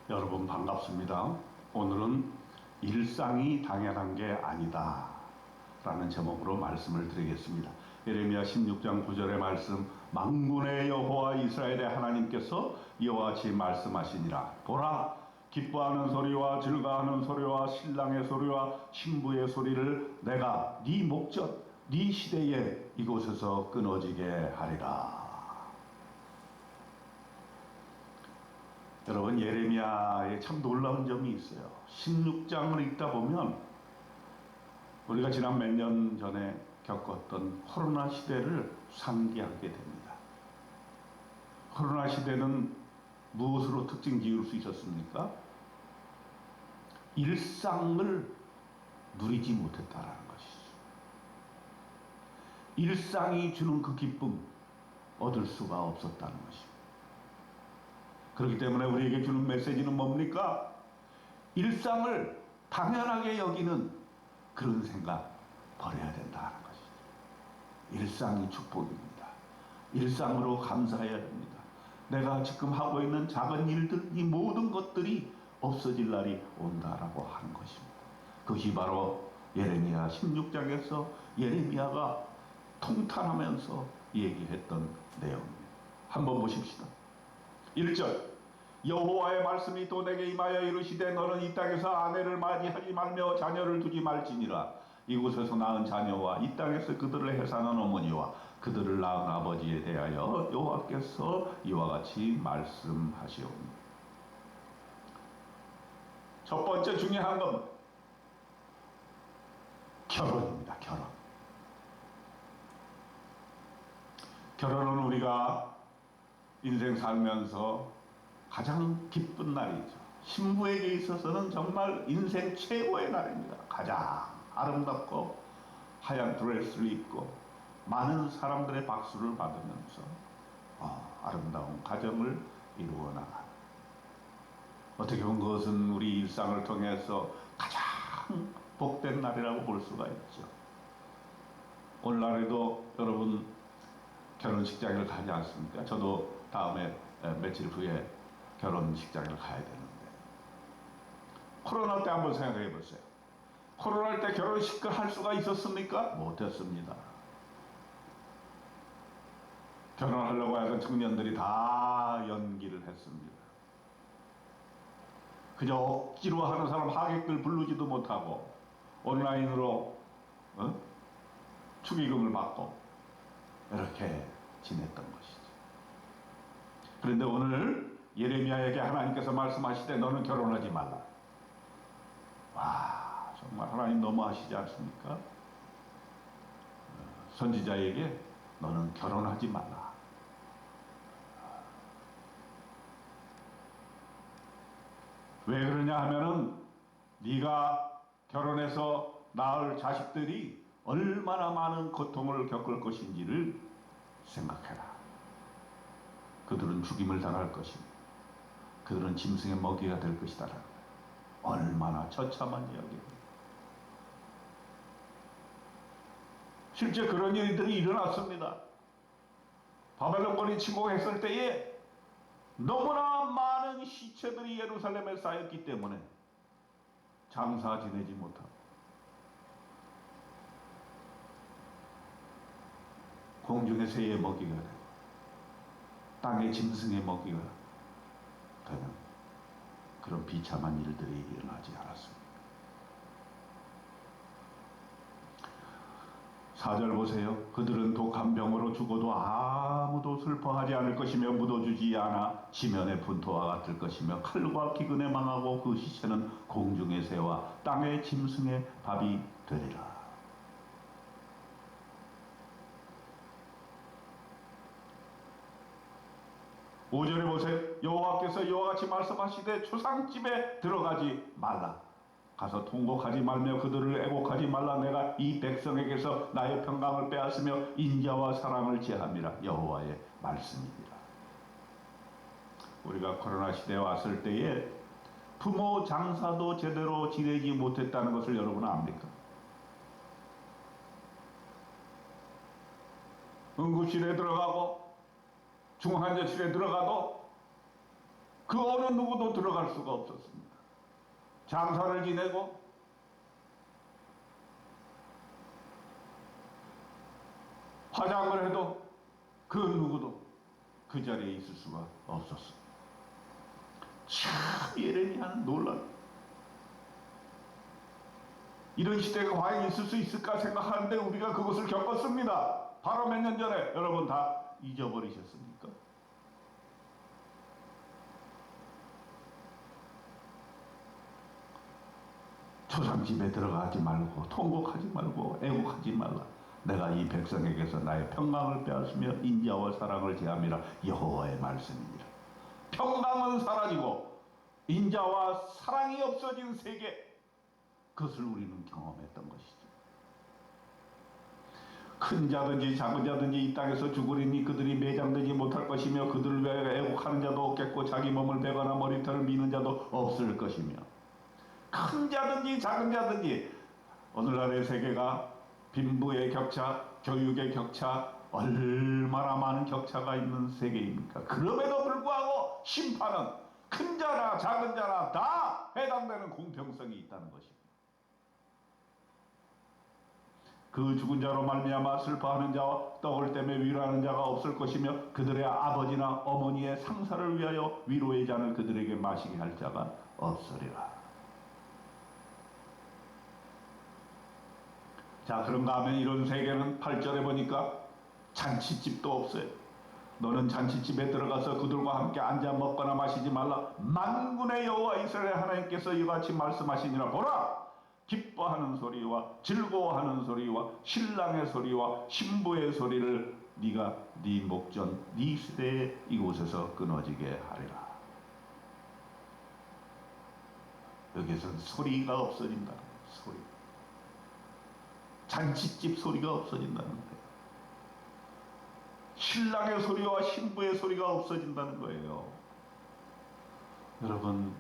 여러분 반갑습니다. 오늘은 일상이 당연한 게 아니다 라는 제목으로 말씀을 드리겠습니다. 예레미야 16장 9절의 말씀, 만군의 여호와 이스라엘의 하나님께서 이와 같이 말씀하시니라. 보라, 기뻐하는 소리와 즐거워하는 소리와 신랑의 소리와 신부의 소리를 내가 네 목전 네 시대에 이곳에서 끊어지게 하리라. 여러분, 예레미야에 참 놀라운 점이 있어요. 16장을 읽다 보면 우리가 지난 몇 년 전에 겪었던 코로나 시대를 상기하게 됩니다. 코로나 시대는 무엇으로 특징 지을 수 있었습니까? 일상을 누리지 못했다라는 것이죠. 일상이 주는 그 기쁨 얻을 수가 없었다는 것입니다. 그렇기 때문에 우리에게 주는 메시지는 뭡니까? 일상을 당연하게 여기는 그런 생각 버려야 된다는 것이죠. 일상이 축복입니다. 일상으로 감사해야 됩니다. 내가 지금 하고 있는 작은 일들, 이 모든 것들이 없어질 날이 온다라고 하는 것입니다. 그것이 바로 예레미야 16장에서 예레미야가 통탄하면서 얘기했던 내용입니다. 한번 보십시다. 1절, 여호와의 말씀이 또 내게 임하여 이르시되 너는 이 땅에서 아내를 맞이하지 말며 자녀를 두지 말지니라. 이곳에서 낳은 자녀와 이 땅에서 그들을 해산한 어머니와 그들을 낳은 아버지에 대하여 여호와께서 이와 같이 말씀하시옵니다. 첫 번째 중요한 건 결혼입니다. 결혼은 우리가 인생 살면서 가장 기쁜 날이죠. 신부에게 있어서는 정말 인생 최고의 날입니다. 가장 아름답고 하얀 드레스를 입고 많은 사람들의 박수를 받으면서 아름다운 가정을 이루어 나가는, 어떻게 보면 그것은 우리 일상을 통해서 가장 복된 날이라고 볼 수가 있죠. 오늘날에도 여러분 결혼식장을 가지 않습니까? 저도 다음에 며칠 후에 결혼식장을 가야 되는데, 코로나 때 한번 생각해 보세요. 코로나 때 결혼식을 할 수가 있었습니까? 못했습니다. 결혼하려고 하던 청년들이 다 연기를 했습니다. 그저 억지로 하는 사람 하객들 부르지도 못하고 온라인으로 축의금을 받고 이렇게 지냈던 것이죠. 그런데 오늘 예레미야에게 하나님께서 말씀하시되 너는 결혼하지 말라. 와, 정말 하나님 너무하시지 않습니까? 선지자에게 너는 결혼하지 말라. 왜 그러냐 하면은 네가 결혼해서 낳을 자식들이 얼마나 많은 고통을 겪을 것인지를 생각해라. 그들은 죽임을 당할 것이고 그들은 짐승의 먹이가 될 것이다. 얼마나 처참한 이야기입니다. 실제 그런 일들이 일어났습니다. 바벨론군이 침공했을 때에 너무나 많은 시체들이 예루살렘에 쌓였기 때문에 장사 지내지 못하고 공중의 새의 먹이가 되고 땅의 짐승의 먹이가 되는 그런 비참한 일들이 일어나지 않았습니다. 4절 보세요. 그들은 독한 병으로 죽어도 아무도 슬퍼하지 않을 것이며 묻어주지 않아 지면의 분토와 같을 것이며 칼과 기근에 망하고 그 시체는 공중의 새와 땅의 짐승의 밥이 되리라. 오절에 보세요. 여호와께서 이와 같이 말씀하시되 초상집에 들어가지 말라. 가서 통곡하지 말며 그들을 애곡하지 말라. 내가 이 백성에게서 나의 평강을 빼앗으며 인자와 사랑을 제함이라. 여호와의 말씀입니다. 우리가 코로나 시대에 왔을 때에 부모 장사도 제대로 지내지 못했다는 것을 여러분 압니까? 응급실에 들어가고 중환자실에 들어가도 그 어느 누구도 들어갈 수가 없었습니다. 장사를 지내고 화장을 해도 그 누구도 그 자리에 있을 수가 없었습니다. 참 예레미야는 놀랍다. 이런 시대가 과연 있을 수 있을까 생각하는데 우리가 그것을 겪었습니다. 바로 몇 년 전에. 여러분 다 잊어버리셨습니까? 조상 집에 들어가지 말고 통곡하지 말고 애곡하지 말라. 내가 이 백성에게서 나의 평강을 빼앗으며 인자와 사랑을 제함이라. 여호와의 말씀입니다. 평강은 사라지고 인자와 사랑이 없어진 세계, 그것을 우리는 경험했던 것이죠. 큰 자든지 작은 자든지 이 땅에서 죽으리니 그들이 매장되지 못할 것이며 그들을 위하여 애곡하는 자도 없겠고 자기 몸을 베거나 머리털을 미는 자도 없을 것이며. 큰 자든지 작은 자든지 오늘날의 세계가 빈부의 격차, 교육의 격차, 얼마나 많은 격차가 있는 세계입니까? 그럼에도 불구하고 심판은 큰 자나 작은 자나 다 해당되는 공평성이 있다는 것입니다. 그 죽은 자로 말미암아 슬퍼하는 자와 떡을 떼매 위로하는 자가 없을 것이며 그들의 아버지나 어머니의 상사를 위하여 위로의 잔을 그들에게 마시게 할 자가 없으리라. 자, 그런가 하면 이런 세계는 8절에 보니까 잔치집도 없어요. 너는 잔치집에 들어가서 그들과 함께 앉아 먹거나 마시지 말라. 만군의 여호와 이스라엘 하나님께서 이같이 말씀하시니라. 보라, 기뻐하는 소리와 즐거워하는 소리와 신랑의 소리와 신부의 소리를 네가 네 목전 네 시대에 이곳에서 끊어지게 하리라. 여기서는 소리가 없어진다. 소리. 잔치집 소리가 없어진다는 거예요. 신랑의 소리와 신부의 소리가 없어진다는 거예요. 여러분,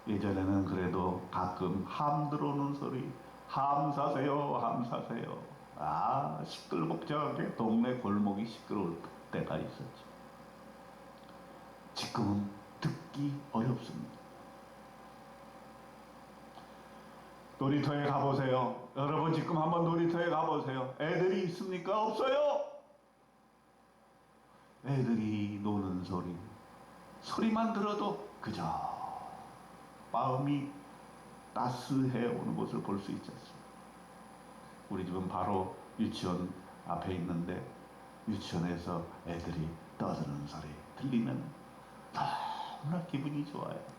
예전에는 그래도 가끔 함 들어오는 소리, 함 사세요, 함 사세요. 아, 시끌벅적하게 동네 골목이 시끄러울 때가 있었죠. 지금은 듣기 어렵습니다. 놀이터에 가보세요. 여러분 지금 한번 놀이터에 가보세요. 애들이 있습니까? 없어요. 애들이 노는 소리, 소리만 들어도 그저 마음이 따스해 오는 것을 볼 수 있지 않습니까? 우리 집은 바로 유치원 앞에 있는데 유치원에서 애들이 떠드는 소리 들리면 너무나 기분이 좋아요.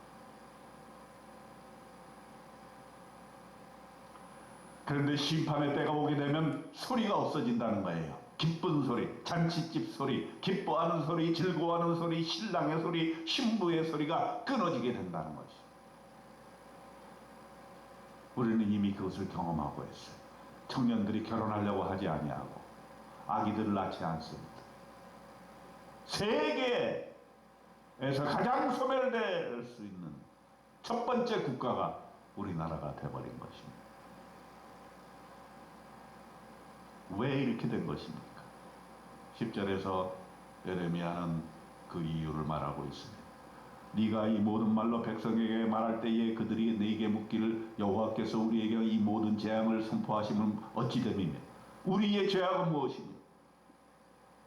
그런데 심판의 때가 오게 되면 소리가 없어진다는 거예요. 기쁜 소리, 잔치집 소리, 기뻐하는 소리, 즐거워하는 소리, 신랑의 소리, 신부의 소리가 끊어지게 된다는 것이죠. 우리는 이미 그것을 경험하고 있어요. 청년들이 결혼하려고 하지 아니하고 아기들을 낳지 않습니다. 세계에서 가장 소멸될 수 있는 첫 번째 국가가 우리나라가 되어버린 것입니다. 왜 이렇게 된 것입니까? 10절에서 예레미야는 그 이유를 말하고 있습니다. 네가 이 모든 말로 백성에게 말할 때에 그들이 네게 묻기를 여호와께서 우리에게 이 모든 재앙을 선포하시면 어찌 됨이며 우리의 죄악은 무엇이며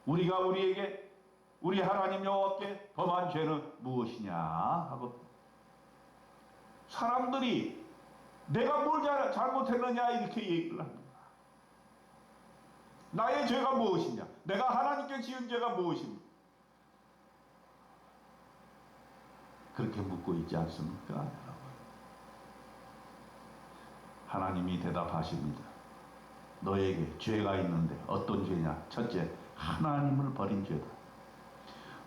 우리가 우리에게 우리 하나님 여호와께 범한 죄는 무엇이냐 하고 사람들이 내가 뭘 잘못했느냐 이렇게 얘기를 합니다. 나의 죄가 무엇이냐? 내가 하나님께 지은 죄가 무엇입니까? 그렇게 묻고 있지 않습니까? 여러분? 하나님이 대답하십니다. 너에게 죄가 있는데 어떤 죄냐? 첫째, 하나님을 버린 죄다.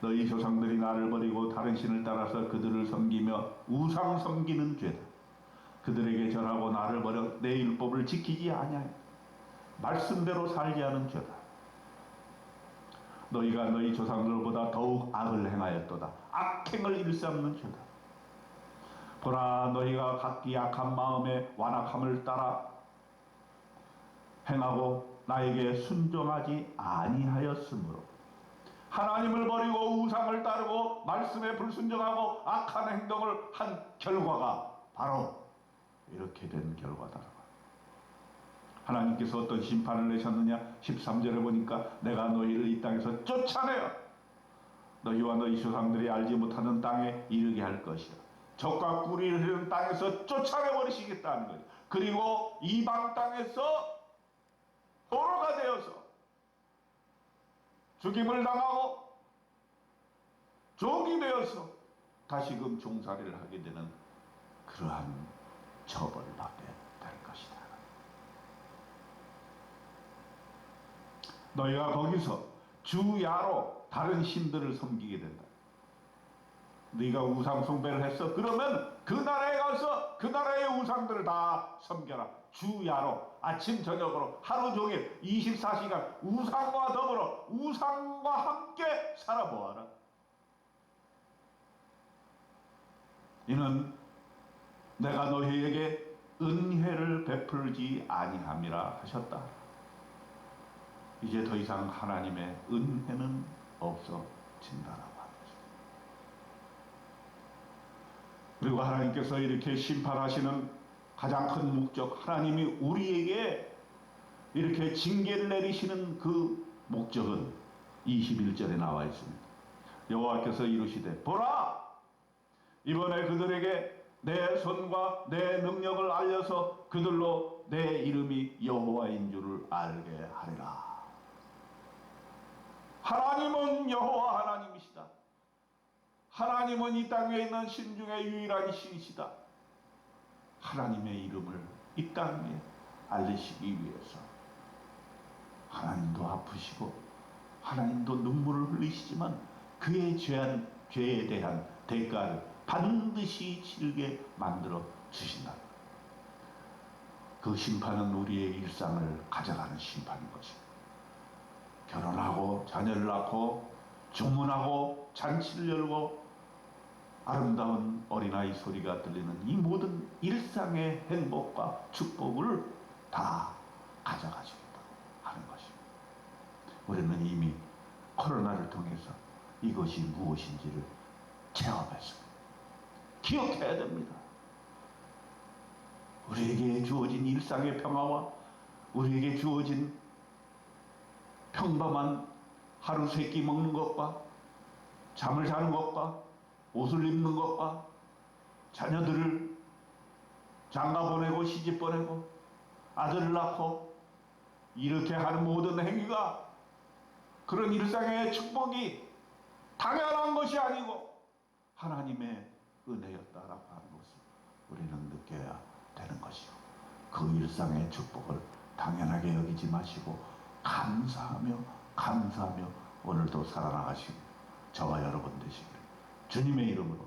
너희 조상들이 나를 버리고 다른 신을 따라서 그들을 섬기며 우상 섬기는 죄다. 그들에게 절하고 나를 버려 내 율법을 지키지 아니하였다. 말씀대로 살지 않은 죄다. 너희가 너희 조상들보다 더욱 악을 행하였도다. 악행을 일삼는 죄다. 보라, 너희가 각기 악한 마음에 완악함을 따라 행하고 나에게 순종하지 아니하였으므로 하나님을 버리고 우상을 따르고 말씀에 불순종하고 악한 행동을 한 결과가 바로 이렇게 된 결과다. 하나님께서 어떤 심판을 내셨느냐? 13절에 보니까 내가 너희를 이 땅에서 쫓아내어 너희와 너희 조상들이 알지 못하는 땅에 이르게 할 것이다. 적과 꿀이 흐르는 땅에서 쫓아내버리시겠다는 거예요. 그리고 이방 땅에서 포로가 되어서 죽임을 당하고 종이 되어서 다시금 종살이를 하게 되는 그러한 처벌을 받게 될 것이다. 너희가 거기서 주야로 다른 신들을 섬기게 된다. 네가 우상 숭배를 했어? 그러면 그 나라에 가서 그 나라의 우상들을 다 섬겨라. 주야로 아침 저녁으로 하루 종일 24시간 우상과 더불어 우상과 함께 살아보아라. 이는 내가 너희에게 은혜를 베풀지 아니함이라 하셨다. 이제 더 이상 하나님의 은혜는 없어진다라고 하는 것입니다. 그리고 하나님께서 이렇게 심판하시는 가장 큰 목적, 하나님이 우리에게 이렇게 징계를 내리시는 그 목적은 21절에 나와 있습니다. 여호와께서 이르시되 보라! 이번에 그들에게 내 손과 내 능력을 알려서 그들로 내 이름이 여호와인 줄을 알게 하리라. 하나님은 여호와 하나님이시다. 하나님은 이 땅에 있는 신 중에 유일한 신이시다. 하나님의 이름을 이 땅에 알리시기 위해서 하나님도 아프시고 하나님도 눈물을 흘리시지만 그의 죄에 대한 대가를 반드시 치르게 만들어 주신다. 그 심판은 우리의 일상을 가져가는 심판인 것입니다. 결혼하고 자녀를 낳고 주문하고 잔치를 열고 아름다운 어린아이 소리가 들리는 이 모든 일상의 행복과 축복을 다 가져가시겠다고 하는 것입니다. 우리는 이미 코로나를 통해서 이것이 무엇인지를 체험했습니다. 기억해야 됩니다. 우리에게 주어진 일상의 평화와 우리에게 주어진 평범한 하루 세 끼 먹는 것과 잠을 자는 것과 옷을 입는 것과 자녀들을 장가 보내고 시집 보내고 아들을 낳고 이렇게 하는 모든 행위가 그런 일상의 축복이 당연한 것이 아니고 하나님의 은혜였다라고 하는 것을 우리는 느껴야 되는 것이고 그 일상의 축복을 당연하게 여기지 마시고 감사하며 오늘도 살아나가시고 저와 여러분 되시기를 주님의 이름으로